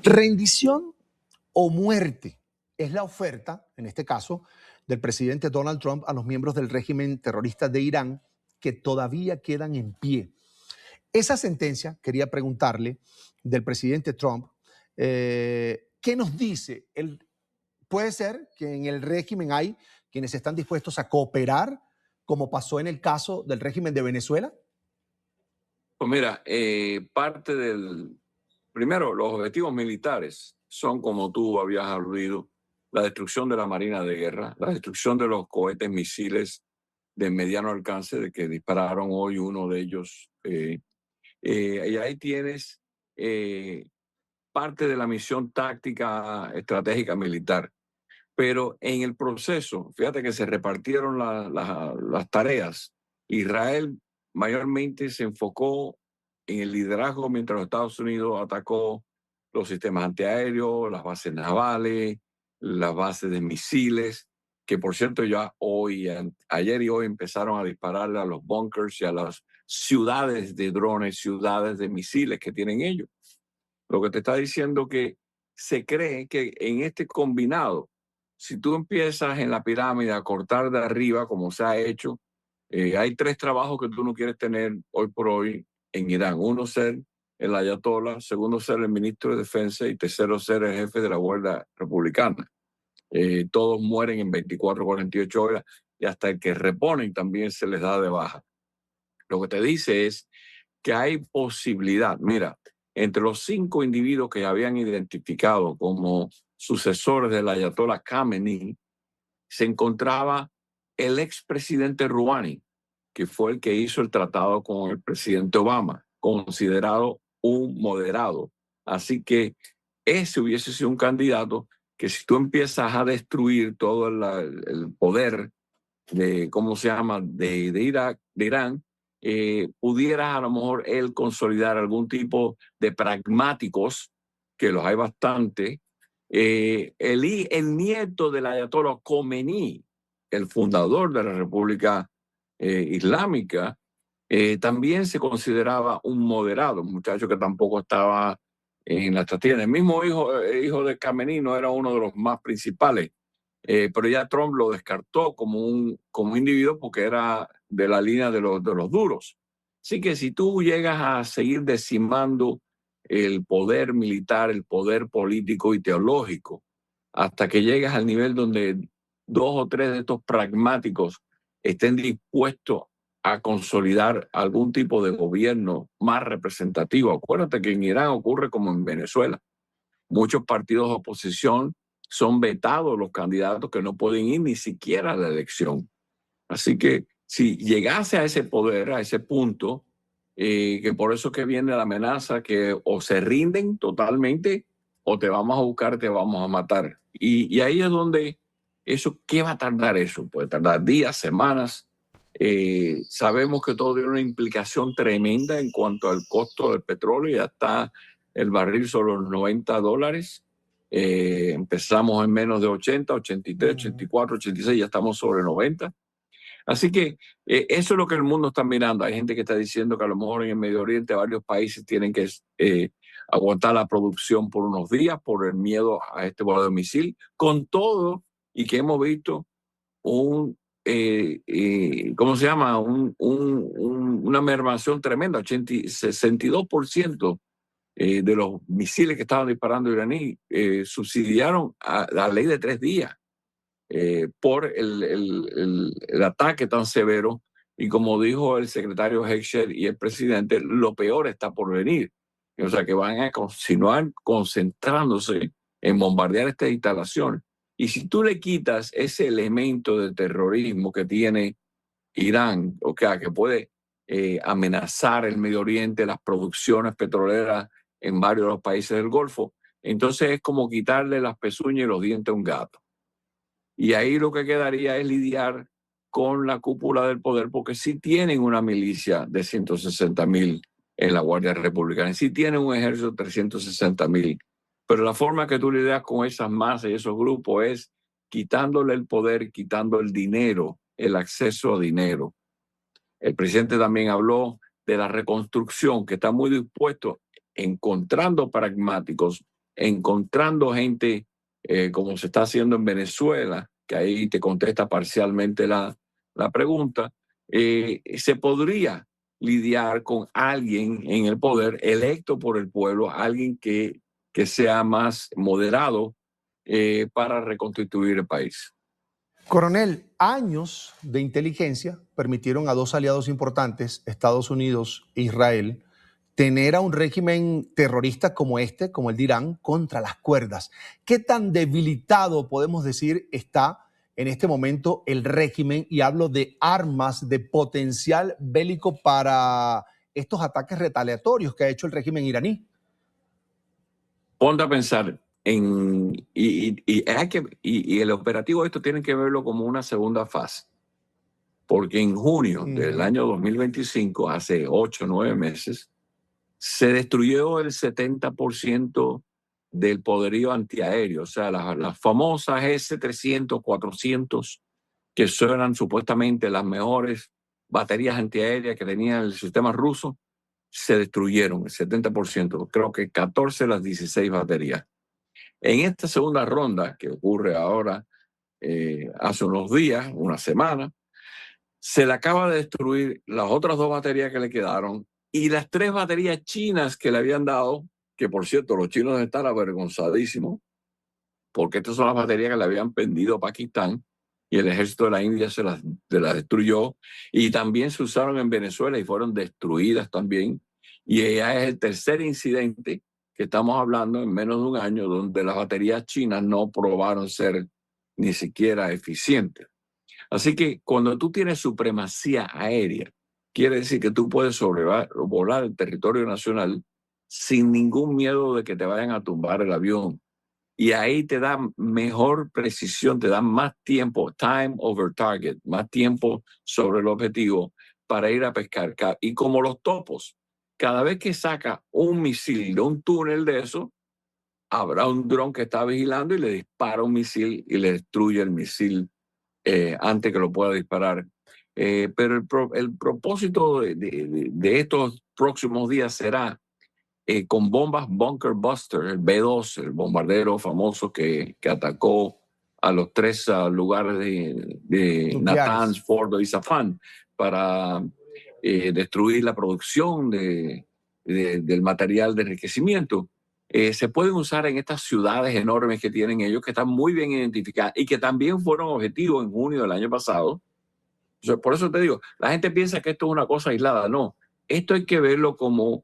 Rendición o muerte es la oferta, en este caso, del presidente Donald Trump a los miembros del régimen terrorista de Irán que todavía quedan en pie. Esa sentencia, quería preguntarle, del presidente Trump, ¿qué nos dice? Puede ser que en el régimen hay quienes están dispuestos a cooperar, como pasó en el caso del régimen de Venezuela. Pues mira, primero, los objetivos militares son, como tú habías aludido, la destrucción de la Marina de Guerra, la destrucción de los cohetes misiles de mediano alcance, de que dispararon hoy uno de ellos. Y ahí tienes parte de la misión táctica estratégica militar. Pero en el proceso, fíjate que se repartieron las tareas. Israel mayormente se enfocó en el liderazgo mientras los Estados Unidos atacó los sistemas antiaéreos, las bases navales, las bases de misiles, que por cierto ya ayer y hoy empezaron a dispararle a los bunkers y a las ciudades de drones, ciudades de misiles que tienen ellos. Lo que te está diciendo que se cree que en este combinado, si tú empiezas en la pirámide a cortar de arriba, como se ha hecho, hay tres trabajos que tú no quieres tener hoy por hoy en Irán. Uno, ser el ayatollah; segundo, ser el ministro de Defensa; y tercero, ser el jefe de la Guardia Republicana. Todos mueren en 24, 48 horas y hasta el que reponen también se les da de baja. Lo que te dice es que hay posibilidad. Mira, entre los 5 individuos que habían identificado como sucesores del ayatollah Khamenei, se encontraba el expresidente Rouhani, que fue el que hizo el tratado con el presidente Obama, considerado un moderado. Así que ese hubiese sido un candidato que, si tú empiezas a destruir todo el poder de, ¿cómo se llama?, de Irán, pudiera a lo mejor él consolidar algún tipo de pragmáticos, que los hay bastante. El nieto del ayatollah Khomeini, el fundador de la República Islámica, también se consideraba un moderado, un muchacho que tampoco estaba en la estrategia. El mismo hijo de Khamenei no era uno de los más principales, pero ya Trump lo descartó como un individuo porque era de la línea de los duros. Así que si tú llegas a seguir decimando el poder militar, el poder político y teológico, hasta que llegas al nivel donde 2 o 3 de estos pragmáticos estén dispuestos a consolidar algún tipo de gobierno más representativo. Acuérdate que en Irán ocurre como en Venezuela. Muchos partidos de oposición son vetados los candidatos, que no pueden ir ni siquiera a la elección. Así que si llegase a ese poder, a ese punto, que por eso que viene la amenaza, que o se rinden totalmente o te vamos a buscar, te vamos a matar. Y ahí es donde ¿qué va a tardar eso? Puede tardar días, semanas. Sabemos que todo tiene una implicación tremenda en cuanto al costo del petróleo. Ya está el barril sobre los $90. Empezamos en menos de 80, 83, 84, 86, ya estamos sobre 90. Así que eso es lo que el mundo está mirando. Hay gente que está diciendo que a lo mejor en el Medio Oriente varios países tienen que aguantar la producción por unos días por el miedo a este vuelo de misil, con todo, y que hemos visto ¿cómo se llama? Una mermación tremenda. 62% de los misiles que estaban disparando iraní subsidiaron a la ley de 3 días por el ataque tan severo. Y como dijo el secretario Hegseth y el presidente, lo peor está por venir. O sea, que van a continuar concentrándose en bombardear estas instalaciones. Y si tú le quitas ese elemento de terrorismo que tiene Irán, o sea, que puede amenazar el Medio Oriente, las producciones petroleras en varios de los países del Golfo, entonces es como quitarle las pezuñas y los dientes a un gato. Y ahí lo que quedaría es lidiar con la cúpula del poder, porque sí tienen una milicia de 160,000 en la Guardia Republicana, sí tienen un ejército de 360,000. Pero la forma que tú lidias con esas masas y esos grupos es quitándole el poder, quitando el dinero, el acceso a dinero. El presidente también habló de la reconstrucción, que está muy dispuesto, encontrando pragmáticos encontrando gente como se está haciendo en Venezuela, que ahí te contesta parcialmente la pregunta, se podría lidiar con alguien en el poder electo por el pueblo, alguien que sea más moderado para reconstituir el país. Coronel, años de inteligencia permitieron a dos aliados importantes, Estados Unidos e Israel, tener a un régimen terrorista como este, como el de Irán, contra las cuerdas. ¿Qué tan debilitado podemos decir está en este momento el régimen? Y hablo de armas, de potencial bélico para estos ataques retaliatorios que ha hecho el régimen iraní. Ponte a pensar y el operativo esto tienen que verlo como una segunda fase, porque en junio del año 2025, hace 8 o 9 meses, se destruyó el 70% del poderío antiaéreo, o sea, las famosas S-300, 400, que eran supuestamente las mejores baterías antiaéreas que tenía el sistema ruso, se destruyeron el 70%, creo que 14 de las 16 baterías. En esta segunda ronda, que ocurre ahora, hace unos días, una semana, se le acaba de destruir las otras 2 baterías que le quedaron y las 3 baterías chinas que le habían dado, que por cierto los chinos están avergonzadísimos, porque estas son las baterías que le habían vendido a Pakistán y el ejército de la India se las destruyó, y también se usaron en Venezuela y fueron destruidas también. Y ya es el tercer incidente que estamos hablando en menos de un año donde las baterías chinas no probaron ser ni siquiera eficientes. Así que cuando tú tienes supremacía aérea, quiere decir que tú puedes sobrevolar el territorio nacional sin ningún miedo de que te vayan a tumbar el avión. Y ahí te da mejor precisión, te da más tiempo, time over target, más tiempo sobre el objetivo para ir a pescar. Y como los topos, cada vez que saca un misil de un túnel de eso, habrá un dron que está vigilando y le dispara un misil y le destruye el misil antes que lo pueda disparar. Pero el propósito de estos próximos días será con bombas Bunker Buster, el B-2, el bombardero famoso que atacó a los 3 lugares de Natanz, Fordo y Safán para destruir la producción del material de enriquecimiento. Se pueden usar en estas ciudades enormes que tienen ellos, que están muy bien identificadas y que también fueron objetivos en junio del año pasado. O sea, por eso te digo, la gente piensa que esto es una cosa aislada. No, esto hay que verlo como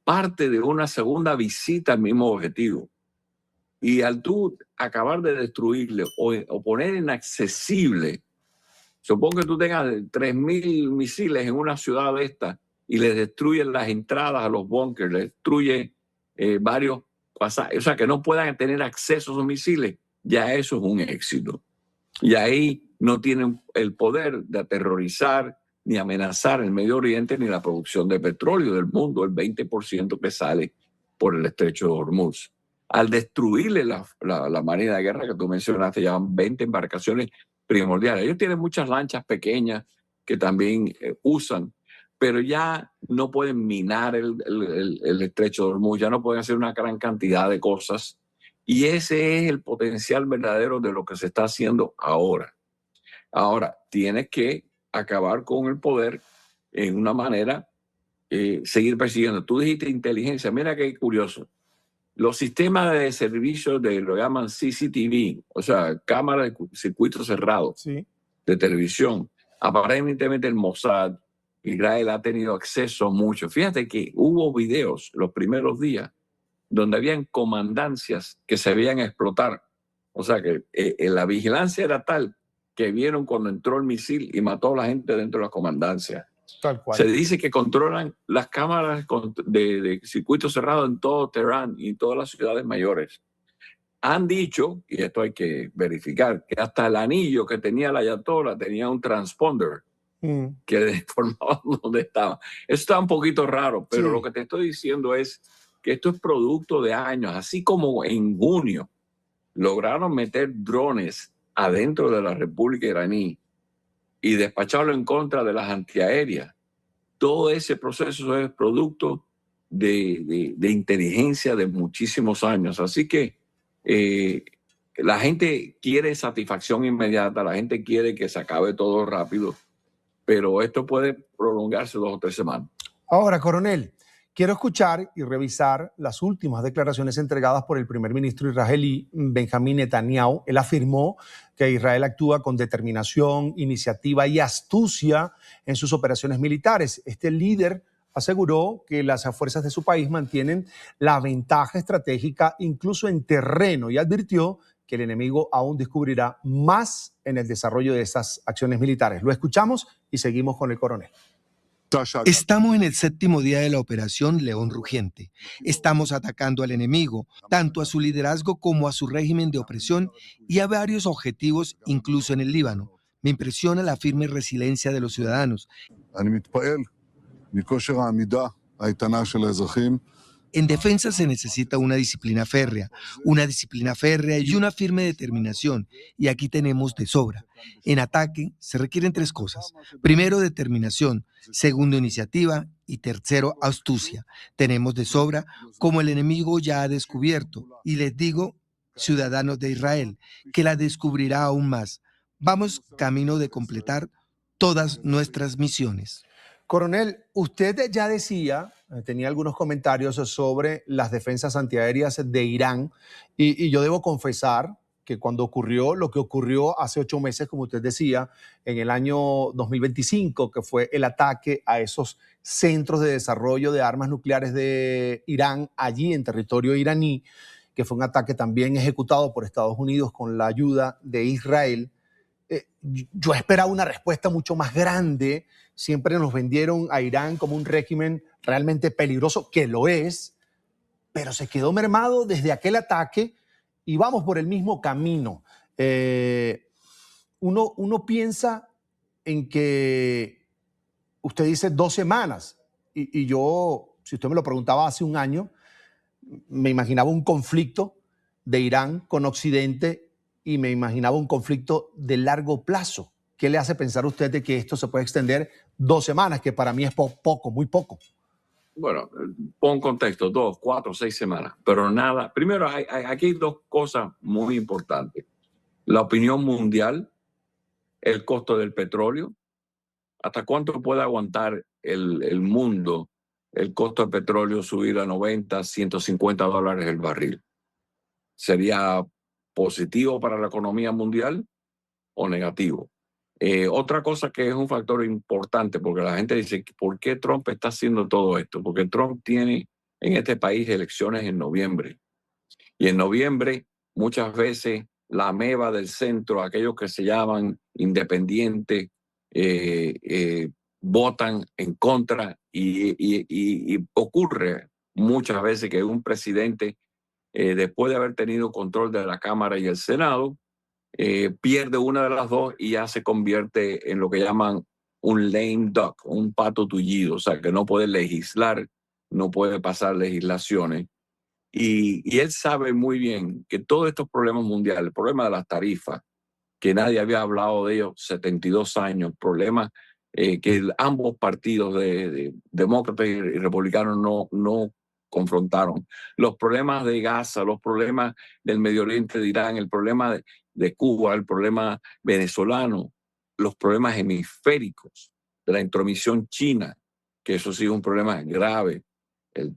parte de una segunda visita al mismo objetivo. Y al tú acabar de destruirle o poner inaccesible, supongo que tú tengas 3.000 misiles en una ciudad de esta y le destruyen las entradas a los búnkers, le destruye varios pasajes, o sea, que no puedan tener acceso a esos misiles, ya eso es un éxito. Y ahí no tienen el poder de aterrorizar ni amenazar el Medio Oriente ni la producción de petróleo del mundo, el 20% que sale por el estrecho de Hormuz. Al destruirle la Marina de Guerra que tú mencionaste, llevan 20 embarcaciones primordiales. Ellos tienen muchas lanchas pequeñas que también usan, pero ya no pueden minar el estrecho de Hormuz, ya no pueden hacer una gran cantidad de cosas. Y ese es el potencial verdadero de lo que se está haciendo ahora. Ahora, tienes que acabar con el poder en una manera, seguir persiguiendo. Tú dijiste inteligencia, mira qué curioso. Los sistemas de servicio lo llaman CCTV, o sea, cámara de circuito cerrado, sí, de televisión. Aparentemente el Mossad, Israel ha tenido acceso mucho. Fíjate que hubo videos los primeros días donde habían comandancias que se veían explotar. O sea que la vigilancia era tal que vieron cuando entró el misil y mató a la gente dentro de la comandancia. tal cual. Se dice que controlan las cámaras de circuito cerrado en todo Teherán y en todas las ciudades mayores. Han dicho, y esto hay que verificar, que hasta el anillo que tenía la Ayatollah tenía un transponder que informaba dónde estaba. Eso está un poquito raro, pero Sí. lo que te estoy diciendo es que esto es producto de años, así como en junio lograron meter drones adentro de la República iraní y despacharlo en contra de las antiaéreas. Todo ese proceso es producto de inteligencia de muchísimos años. Así que la gente quiere satisfacción inmediata, la gente quiere que se acabe todo rápido, pero esto puede prolongarse 2 o 3 semanas. Ahora, coronel, quiero escuchar y revisar las últimas declaraciones entregadas por el primer ministro israelí Benjamín Netanyahu. Él afirmó que Israel actúa con determinación, iniciativa y astucia en sus operaciones militares. Este líder aseguró que las fuerzas de su país mantienen la ventaja estratégica incluso en terreno y advirtió que el enemigo aún descubrirá más en el desarrollo de esas acciones militares. Lo escuchamos y seguimos con el coronel. Estamos en el 7º día de la operación León Rugiente. Estamos atacando al enemigo, tanto a su liderazgo como a su régimen de opresión y a varios objetivos, incluso en el Líbano. Me impresiona la firme resiliencia de los ciudadanos. En defensa se necesita una disciplina férrea y una firme determinación, y aquí tenemos de sobra. En ataque se requieren 3 cosas. Primero, determinación. Segundo, iniciativa. Y tercero, astucia. Tenemos de sobra, como el enemigo ya ha descubierto. Y les digo, ciudadanos de Israel, que la descubrirá aún más. Vamos camino de completar todas nuestras misiones. Coronel, usted ya decía, tenía algunos comentarios sobre las defensas antiaéreas de Irán y yo debo confesar que cuando ocurrió lo que ocurrió hace 8 meses, como usted decía, en el año 2025, que fue el ataque a esos centros de desarrollo de armas nucleares de Irán, allí en territorio iraní, que fue un ataque también ejecutado por Estados Unidos con la ayuda de Israel, yo esperaba una respuesta mucho más grande. Siempre nos vendieron a Irán como un régimen realmente peligroso, que lo es, pero se quedó mermado desde aquel ataque y vamos por el mismo camino. Uno piensa en que usted dice 2 semanas y yo, si usted me lo preguntaba hace un año, me imaginaba un conflicto de Irán con Occidente y me imaginaba un conflicto de largo plazo. ¿Qué le hace pensar a usted de que esto se puede extender 2 semanas, que para mí es poco, muy poco? Bueno, pon contexto, 2, 4, 6 semanas, pero nada. Primero, aquí hay 2 cosas muy importantes. La opinión mundial, el costo del petróleo. ¿Hasta cuánto puede aguantar el mundo el costo del petróleo subir a 90, 150 dólares el barril? ¿Sería positivo para la economía mundial o negativo? Otra cosa que es un factor importante, porque la gente dice, ¿por qué Trump está haciendo todo esto? Porque Trump tiene en este país elecciones en noviembre. Y en noviembre, muchas veces, la ameba del centro, aquellos que se llaman independientes, votan en contra y ocurre muchas veces que un presidente, después de haber tenido control de la Cámara y el Senado, pierde una de las dos y ya se convierte en lo que llaman un lame duck, un pato tullido, o sea, que no puede legislar, no puede pasar legislaciones. Y él sabe muy bien que todos estos problemas mundiales, el problema de las tarifas, que nadie había hablado de ellos 72 años, problemas que ambos partidos de demócratas y republicanos no confrontaron, los problemas de Gaza, los problemas del Medio Oriente, de Irán, el problema de Cuba, el problema venezolano, los problemas hemisféricos de la intromisión china, que eso sí es un problema grave.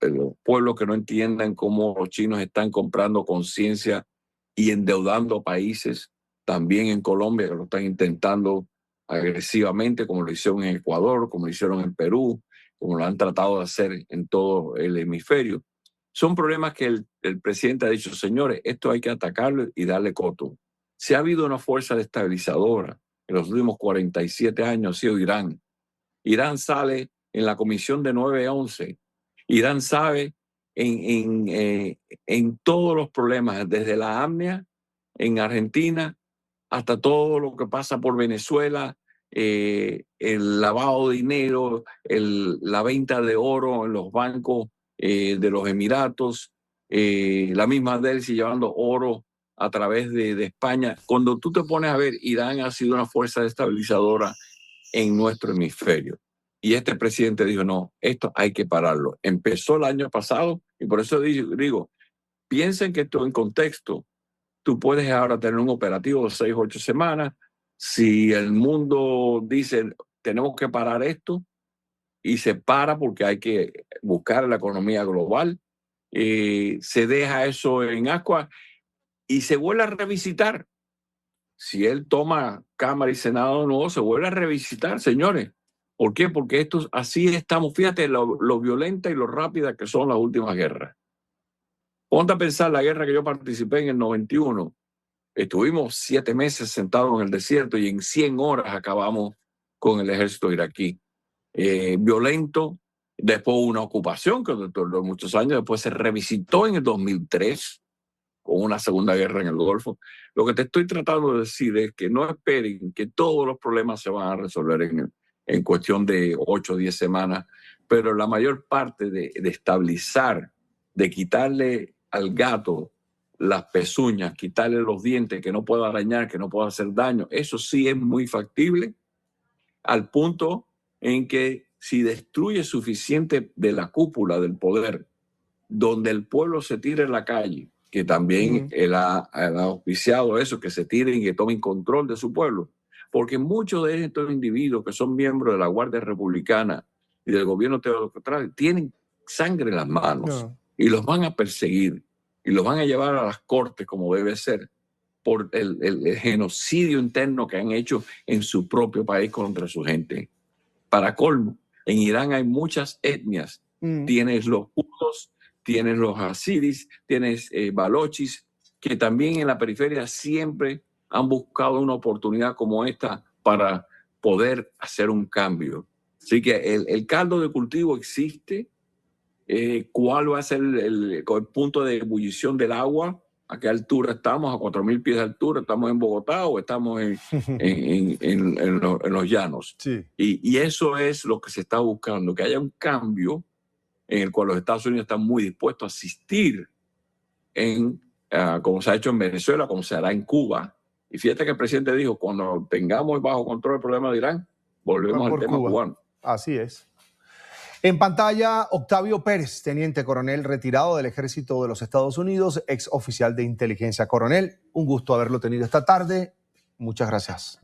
Los pueblos que no entiendan cómo los chinos están comprando conciencia y endeudando países, también en Colombia, que lo están intentando agresivamente, como lo hicieron en Ecuador, como lo hicieron en Perú, como lo han tratado de hacer en todo el hemisferio. Son problemas que el presidente ha dicho, señores, esto hay que atacarlo y darle coto. Si ha habido una fuerza estabilizadora en los últimos 47 años, ha sido Irán. Irán sale en la comisión de 9-11. Irán sabe en todos los problemas, desde la AMNIA en Argentina hasta todo lo que pasa por Venezuela, el lavado de dinero, la venta de oro en los bancos de los Emiratos, la misma Delcy llevando oro a través de España. Cuando tú te pones a ver, Irán ha sido una fuerza estabilizadora en nuestro hemisferio. Y este presidente dijo, no, esto hay que pararlo. Empezó el año pasado y por eso digo, piensen que esto en contexto. Tú puedes ahora tener un operativo de 6 o 8 semanas. Si el mundo dice, tenemos que parar esto, y se para porque hay que buscar la economía global, se deja eso en agua y se vuelve a revisitar. Si él toma Cámara y Senado nuevo, se vuelve a revisitar, señores. ¿Por qué? Porque esto, así estamos. Fíjate lo violenta y lo rápida que son las últimas guerras. Ponte a pensar la guerra que yo participé en el 91. Estuvimos 7 meses sentados en el desierto y en 100 horas acabamos con el ejército iraquí. Violento, después una ocupación que duró muchos años, después se revisitó en el 2003 con una segunda guerra en el Golfo. Lo que te estoy tratando de decir es que no esperen que todos los problemas se van a resolver en cuestión de 8 o 10 semanas, pero la mayor parte de estabilizar, de quitarle al gato las pezuñas, quitarle los dientes, que no pueda arañar, que no pueda hacer daño, eso sí es muy factible, al punto en que si destruye suficiente de la cúpula del poder, donde el pueblo se tire en la calle, que también él ha auspiciado eso, que se tiren y que tomen control de su pueblo, porque muchos de estos individuos que son miembros de la Guardia Republicana y del gobierno teocrático tienen sangre en las manos y los van a perseguir y los van a llevar a las cortes como debe ser por el genocidio interno que han hecho en su propio país contra su gente. Para colmo, en Irán hay muchas etnias. Tienes los kurdos, tienes los hasiris, tienes balochis, que también en la periferia siempre han buscado una oportunidad como esta para poder hacer un cambio. Así que el caldo de cultivo existe. ¿Cuál va a ser el punto de ebullición del agua? ¿A qué altura estamos? ¿A 4.000 pies de altura? ¿Estamos en Bogotá o estamos en los llanos? Sí. Y eso es lo que se está buscando, que haya un cambio en el cual los Estados Unidos están muy dispuestos a asistir como se ha hecho en Venezuela, como se hará en Cuba. Y fíjate que el presidente dijo, cuando tengamos bajo control el problema de Irán, volvemos al tema cubano. Así es. En pantalla, Octavio Pérez, teniente coronel retirado del Ejército de los Estados Unidos, ex oficial de inteligencia. Coronel, un gusto haberlo tenido esta tarde. Muchas gracias.